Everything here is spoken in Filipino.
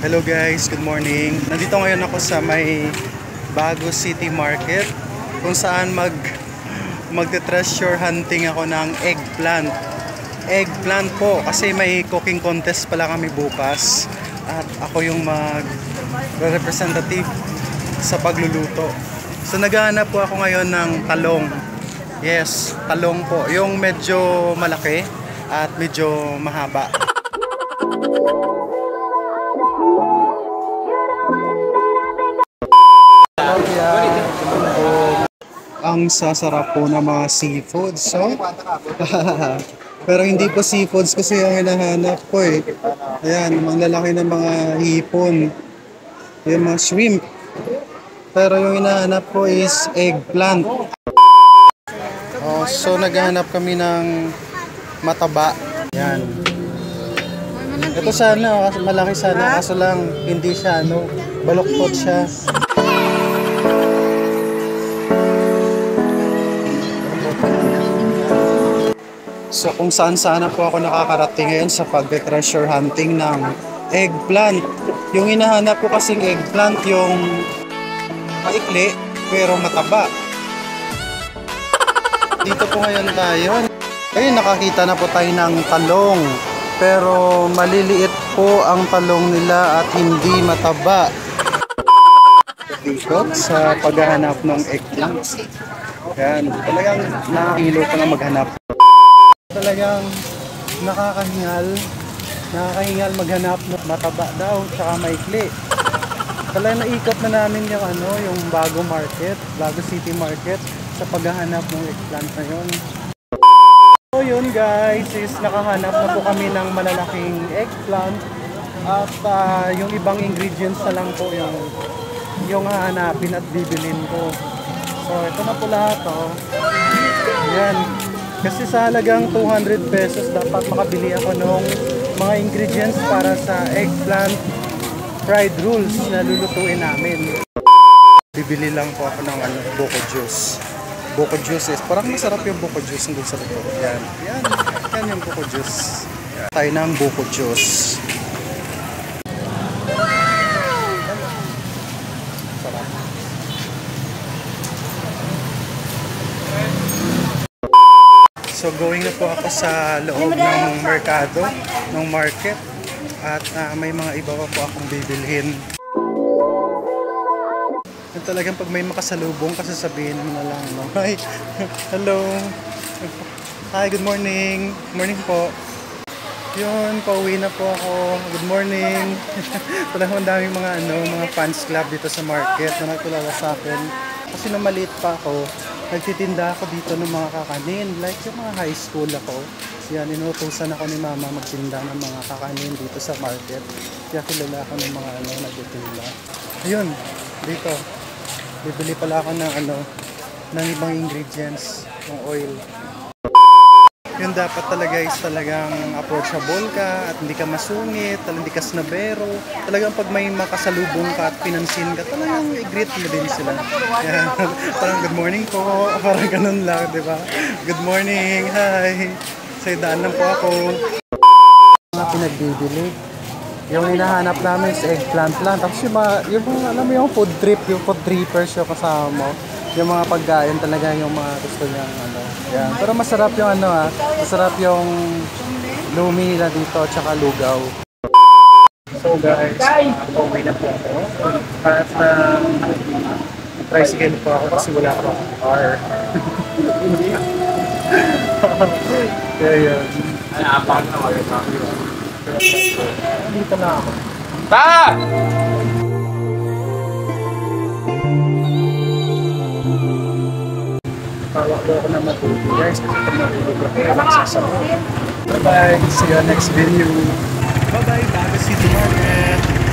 Hello guys, good morning. Nandito ngayon ako sa may Bago City Market kung saan magte-treasure hunting ako ng eggplant. Eggplant po kasi may cooking contest pala kami bukas at ako yung representative sa pagluluto. So naghahanap po ako ngayon ng talong. Yes, talong po. Yung medyo malaki at medyo mahaba. Ang sasarap po ng mga seafoods, so pero hindi po seafoods kasi ang hinahanap ko eh. Ayan, mga lalaki ng mga hipon, yung mga shrimp, pero yung hinahanap ko is eggplant. So naghahanap kami ng mataba. Ayan, ito sana, malaki sana, kaso lang hindi siya baluktot siya. So kung saan sana po ako nakakarating ngayon sa pag-treasure hunting ng eggplant. Yung hinahanap ko kasing eggplant yung maikli pero mataba. Dito po ngayon tayo. Ayun, nakakita na po tayo ng talong. Pero maliliit po ang talong nila at hindi mataba. Ikot sa paghahanap ng eggplant. Yan, talagang nakakilo ko na maghanap. Talagang nakakahingal maghanap ng mataba daw tsaka maikli. Talagang naikot na namin yung Bago Market, Bago City Market sa paghahanap ng eggplant na yun. So yun guys, is nakahanap na po kami ng malalaking eggplant at yung ibang ingredients na lang po yung hahanapin at bibilin ko. So ito na po lahat Yan. Kasi sa halagang 200 pesos dapat makabili ako ng mga ingredients para sa eggplant fried rolls na lulutuin namin. Bibili lang po ako ng buko juice. Buko juice is parang masarap yung buko juice nandun sa luto. Yan yung buko juice. Tayo ng buko juice. Sarap. So going na po ako sa loob ng merkado, ng market at may mga iba pa po akong bibilhin. At talagang pag may makasalubong kasi sabihin mo na lang, Hi! Hello! Hi, good morning! Morning po! Yun, pauwi na po ako. Good morning! Talagang daming mga fans club dito sa market na nagtulala sa akin. Kasi nung maliit pa ako, nagtitinda ako dito ng mga kakanin. Like yung mga high school ako. Yan, inutusan ako ni mama magtinda ng mga kakanin dito sa market. Kaya kilala ako ng mga nagtitinda. Ayun, dito. Bibili pala ako ng ibang ingredients, ng oil. Yun dapat talaga is talagang approachable ka at hindi ka masungit, hindi ka snabero. Talagang pag may makasalubong ka at pinansin ka, talagang i-greet mo din sila. Yan. Parang good morning po, parang ganun lang, di ba? Good morning, hi! Sa daan lang po ako. Mga pinagbibili. Yung hinahanap namin is eggplant lang. Tapos alam mo yung food trip, yung food trippers yung kasama mo. Yung mga pagkain talaga yung mga gusto niyang Yan. Pero masarap yung masarap yung lumi nila dito tsaka lugaw. So guys, pauwi na po ako. At tricycle po ako kasi wala pa akong car. Kaya yun. Dito na ako. Tawag ko ako na matulog guys kasi pag matulog ako magsasabot. Bye bye, see you next video. Bye bye, Bago City Market.